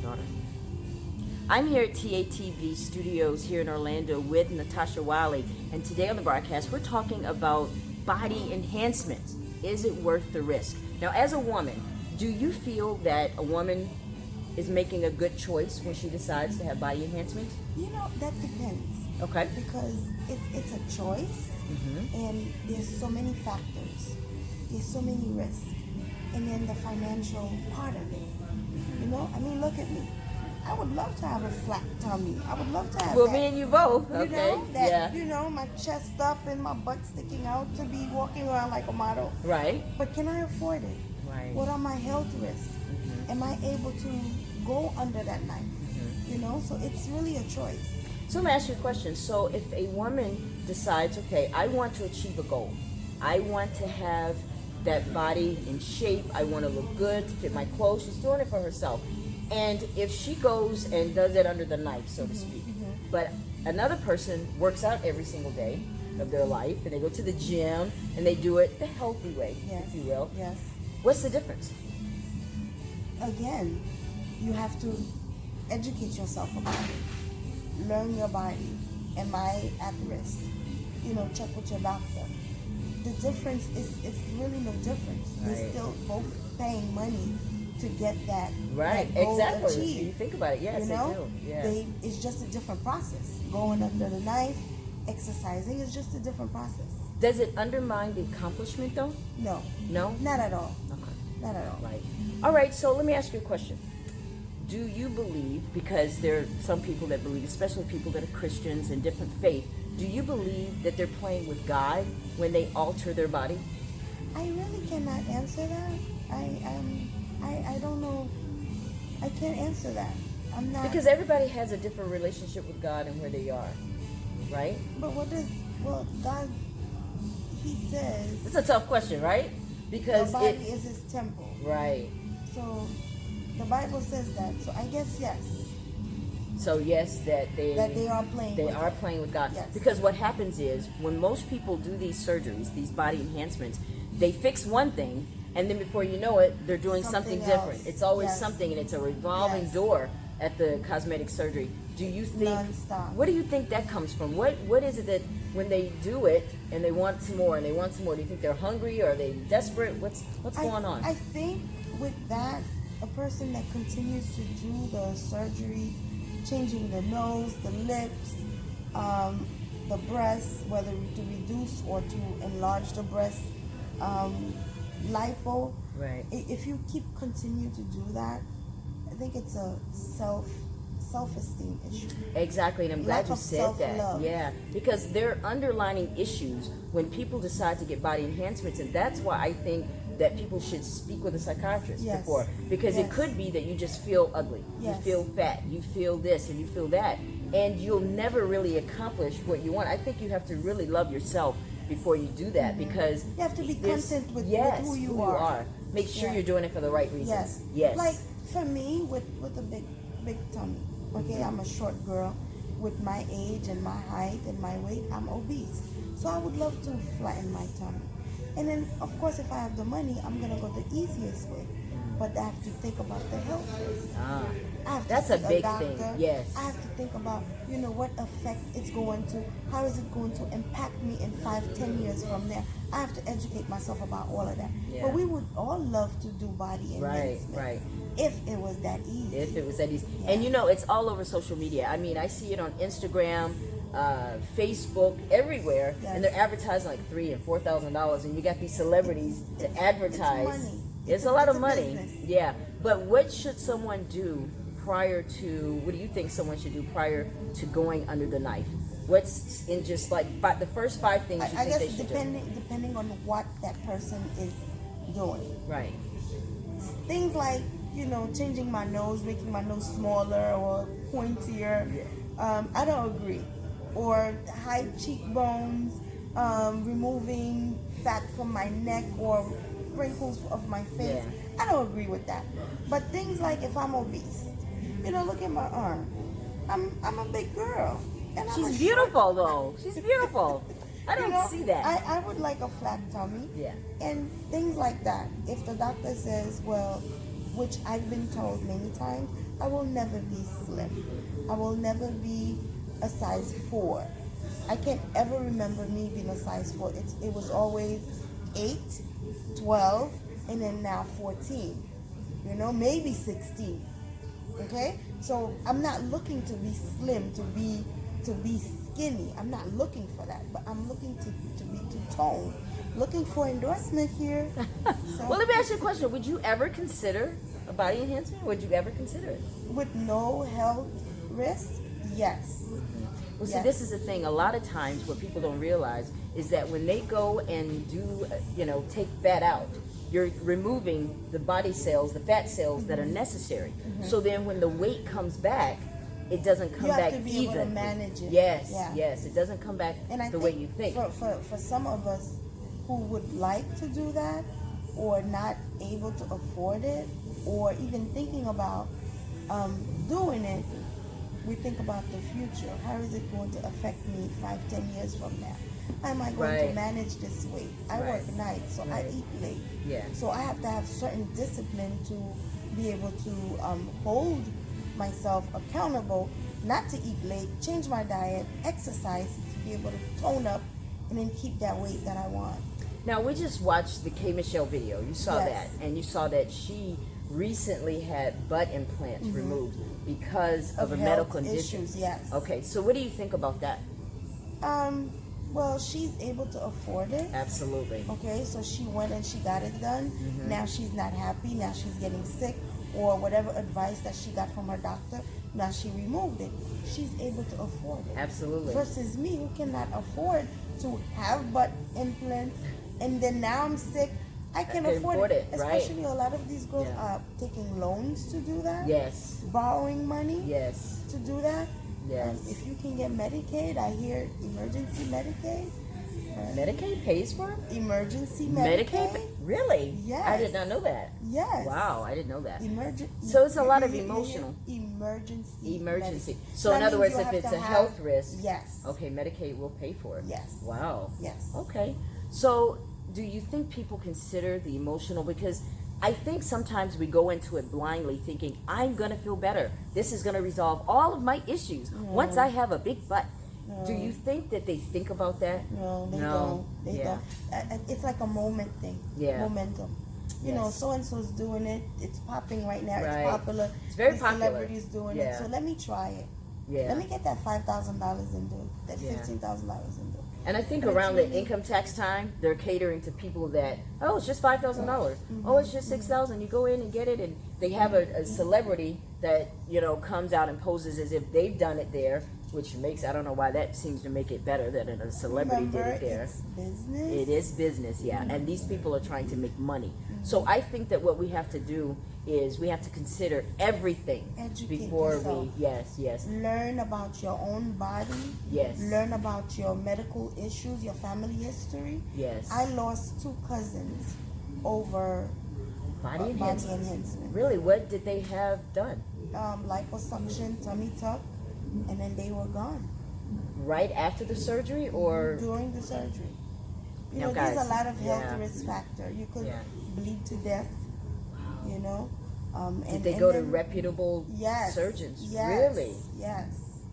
daughter. I'm here at TATV Studios here in Orlando with Natasha Wiley, and today on the broadcast we're talking about body enhancements. Is it worth the risk? Now, as a woman, do you feel that a woman is making a good choice when she decides to have body enhancements? You know, that depends. Okay. Because it's a choice, and there's so many factors. There's so many risks. And then the financial part of it. You know, I mean, look at me. I would love to have a flat tummy. I would love to have Well, that. me and you both. You Okay. know, that, Yeah. you know, my chest up and my butt sticking out to be walking around like a model. Right. But can I afford it? Right. What are my health risks? Am I able to go under that knife? You know, so it's really a choice. So let me ask you a question. So if a woman decides, okay, I want to achieve a goal. I want to have that body in shape. I want to look good, to fit my clothes. She's doing it for herself. And if she goes and does it under the knife, so to speak, but another person works out every single day of their life, and they go to the gym, and they do it the healthy way, if you will. Yes. What's the difference? Again, you have to educate yourself about it. Learn your body. Am I at risk? You know, check with your doctor. The difference is it's really no difference. Right. They're still both paying money to get that, Right, that goal exactly. achieved. You think about it, yes, You they know, do. Yeah. it's just a different process. Going under the knife, exercising is just a different process. Does it undermine the accomplishment, though? No, No? not at all. Okay. Not at all. Right. All right, so let me ask you a question. Do you believe, because there are some people that believe, especially people that are Christians and different faith, do you believe that they're playing with God when they alter their body? I really cannot answer that. I don't know. I can't answer that. I'm not. Because everybody has a different relationship with God and where they are, right? But God, He says It's a tough question, right? Because the body is His temple. right. So the Bible says that. So I guess yes, So yes, that they are playing. They with are it. playing with God. Yes. Because what happens is when most people do these surgeries, these body enhancements, they fix one thing, and then before you know it, they're doing something Something different. else. It's always Yes. something, and it's a revolving Yes. door at the cosmetic surgery. Do you think? Non-stop. What do you think that comes from? What is it that when they do it and they want some more and they want some more? Do you think they're hungry or are they desperate? What's going on? I think with that, a person that continues to do the surgery, changing the nose, the lips, the breasts, whether to reduce or to enlarge the breast, lipo. Right. If you continue to do that, I think it's a self-esteem issue. Exactly, and I'm glad Lack you of said that. self-love. Yeah, because there are underlining issues when people decide to get body enhancements, and that's why I think that people should speak with a psychiatrist Yes. before, because it Yes. could be that you just feel ugly, Yes. you feel fat, you feel this, and you feel that, and you'll never really accomplish what you want. I think you have to really love yourself before you do that, because You have to be there's- content with yes, who you are. Make sure Yeah. you're doing it for the right reasons. Yes. Yes. Like for me, with a big tummy. Okay, I'm a short girl. With my age and my height and my weight, I'm obese. So I would love to flatten my tummy. And then, of course, if I have the money, I'm gonna go the easiest way. But I have to think about the health risk. I have to That's a see big doctor. thing, yes. I have to think about, what effect it's going to, how is it going to impact me in 5-10 years from there. I have to educate myself about all of that. Yeah. But we would all love to do body Right, enhancement. right. If it was that easy. If it was that easy. Yeah. And it's all over social media. I mean, I see it on Instagram, Facebook, everywhere, Yes. and they're advertising like $3,000 and $4,000, and you got these celebrities to advertise. It's money. It's a lot It's of a money. business. Yeah. But what should someone do prior to? What do you think someone should do prior to going under the knife? What's in just like the first 5 things you I think they guess should depending on what that person is doing. do? Right. Things like, changing my nose, making my nose smaller or pointier. I don't agree. Or high cheekbones, removing fat from my neck or wrinkles of my face. Yeah. I don't agree with that. But things like if I'm obese, look at my arm. I'm a big girl. And I'm a She's short- beautiful though. She's beautiful. I don't see that. I would like a flat tummy. Yeah. And things like that. If the doctor says, well, which I've been told many times, I will never be slim. I will never be a size 4. I can't ever remember me being a size 4. It was always 8, 12, and then now 14. You know, maybe 16. Okay? So I'm not looking to be slim, to be skinny. I'm not looking for that. But I'm looking to be toned. Looking for endorsement here. So, Well, let me ask you a question. Would you ever consider a body enhancement? Would you ever consider it? with no health risk, yes. Well, see, Yes. this is the thing. A lot of times, what people don't realize is that when they go and do, take fat out, you're removing the body cells, the fat cells that are necessary. So then, when the weight comes back, it doesn't come You have back to be even. able to manage it. Yes, Yeah. yes, it doesn't come back And I the think way you think. For some of us who would like to do that or not able to afford it or even thinking about doing it, we think about the future. How is it going to affect me 5-10 years from now? How am I going Right. to manage this weight? I Right. work nights, so Right. I eat late. Yeah. So I have to have certain discipline to be able to hold myself accountable, not to eat late, change my diet, exercise to be able to tone up and then keep that weight that I want. Now, we just watched the K. Michelle video. You saw Yes. that. And you saw that she recently had butt implants removed because of a health medical condition. issues, yes. Okay, so what do you think about that? Well, she's able to afford it. Absolutely. Okay, so she went and she got it done. Mm-hmm. Now she's not happy. Now she's getting sick, or whatever advice that she got from her doctor. Now she removed it. She's able to afford it. Absolutely. Versus me, who cannot afford to have butt implants, and then now I'm sick. I can afford it. right. Especially a lot of these girls Yeah. are taking loans to do that. Yes. Borrowing money Yes. to do that. Yes. If you can get Medicaid, I hear emergency Medicaid. Medicaid pays for it? Emergency Medicaid? Medicaid. Really? Yes. I did not know that. Yes. Wow, I didn't know that. So it's a lot of emotional. Emergency. Emergency. Medicaid. So in that other means words, you if have it's to a have- health risk, Yes. okay, Medicaid will pay for it. Yes. Wow. Yes. Okay. So do you think people consider the emotional? Because I think sometimes we go into it blindly thinking, I'm going to feel better. This is going to resolve all of my issues once I have a big butt. Do you think that they think about that? No, they No. don't. They Yeah. don't. It's like a moment thing. Yeah. Momentum. You know, Yes. so and so's doing it. It's popping right now. Right. It's popular. It's very These popular. Celebrities doing Yeah. it. So let me try it. Yeah. Let me get that $5,000 and do it. That Yeah. $15,000 and do it. And I think But it's around the really- income tax time, they're catering to people that, oh, it's just $5,000. Oh, it's just $6,000. You go in and get it, and they have a celebrity that comes out and poses as if they've done it there, which makes, I don't know why that seems to make it better that a celebrity Remember, did it there. it's business. It is business, yeah, and these people are trying to make money. So I think that what we have to do is we have to consider everything Educate before yourself. yes, Learn about your own body. yes, Learn about your medical issues, your family history. yes. I lost 2 cousins over Body body enhancement. enhancement. Really, what did they have done? Liposuction, tummy tuck, and then they were gone Right after the surgery, or during the surgery. You Now, know, there's guys, a lot of health yeah. risk factor. You could Yeah. bleed to death. You know. did they go to reputable yes, surgeons? Yes, Really? Yes.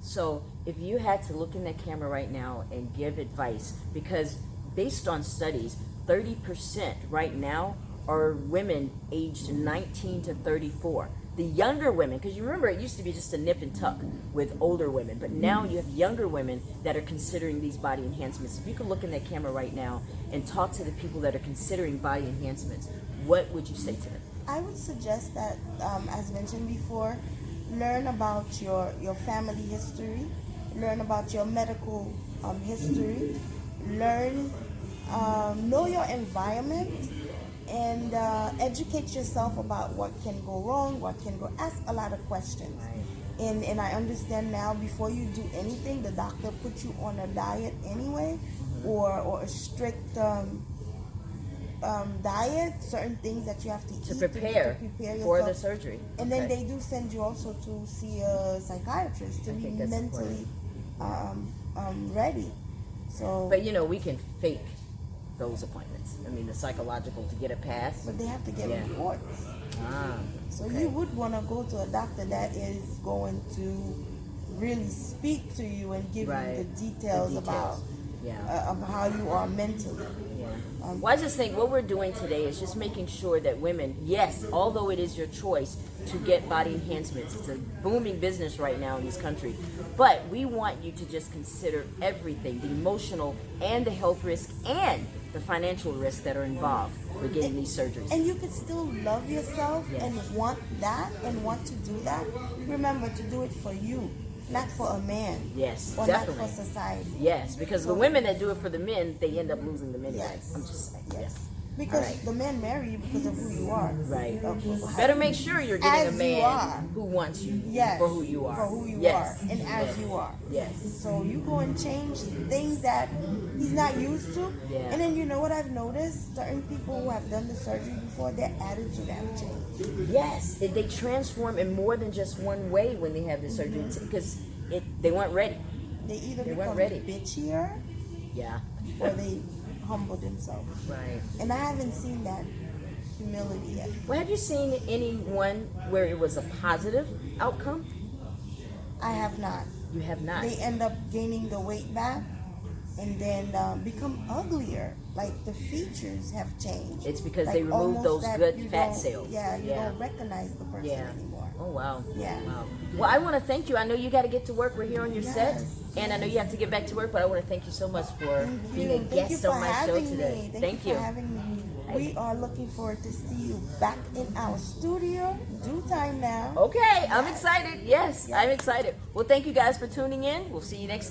So if you had to look in that camera right now and give advice, because based on studies, 30% right now are women aged 19 to 34. The younger women, because you remember it used to be just a nip and tuck with older women, but now you have younger women that are considering these body enhancements. If you could look in that camera right now and talk to the people that are considering body enhancements, what would you say to them? I would suggest that, as mentioned before, learn about your family history, learn about your medical history, learn, know your environment, and educate yourself about what can go wrong, what can go. Ask a lot of questions. Right. And I understand now, before you do anything, the doctor puts you on a diet anyway, or a strict diet, certain things that you have to To eat prepare, to prepare for yourself. the surgery. And then Okay. they do send you also to see a psychiatrist to I be think that's mentally ready. So But we can those appointments? I mean, the psychological to get a pass. But they have to get Yeah. reports. Ah, So okay. you would want to go to a doctor that is going to really speak to you and give Right. you the details, The about Yeah. of how you are mentally. Yeah. Um, Well, I just think what we're doing today is just making sure that women, yes, although it is your choice to get body enhancements, it's a booming business right now in this country, but we want you to just consider everything, the emotional and the health risk and the financial risks that are involved with getting these surgeries. And you could still love yourself Yes. and want that and want to do that. Remember to do it for you, not for a man. Yes, Or definitely. not for society. Yes, because the women that do it for the men, they end up losing them anyway. Yes. I'm just saying. Yes. Yes. Because All right. the men marry you because of who you are. Right. Of- Better make sure you're getting As a you man are. who wants you Yes. for who you are. For who you Yes. are and as Yes. you are. Yes. So you go and change things that he's not used to. Yeah. And then you know what I've noticed? Certain people who have done the surgery before, their attitude have changed. Yes, they transform in more than just one way when they have the surgery because they weren't ready. They either They become weren't ready. bitchier Yeah. or they humble themselves. Right. And I haven't seen that humility yet. Well, have you seen anyone where it was a positive outcome? I have not. You have not. They end up gaining the weight back and then become uglier. Like the features have changed. It's because Like they removed almost those that good you fat don't- cells. Yeah, you Yeah. don't recognize the person Yeah. anymore. Oh wow. Yeah. Wow. Well, I want to thank you. I know you got to get to work. We're here on your set, Yes, and I know you have to get back to work. But I want to thank you so much for Thank being you. a Thank you guest for on my show having today. me. Thank you you. for having me. We are looking forward to see you back in our studio. Due time now. Okay, I'm Yes. excited. Yes, I'm excited. Well, thank you guys for tuning in. We'll see you next.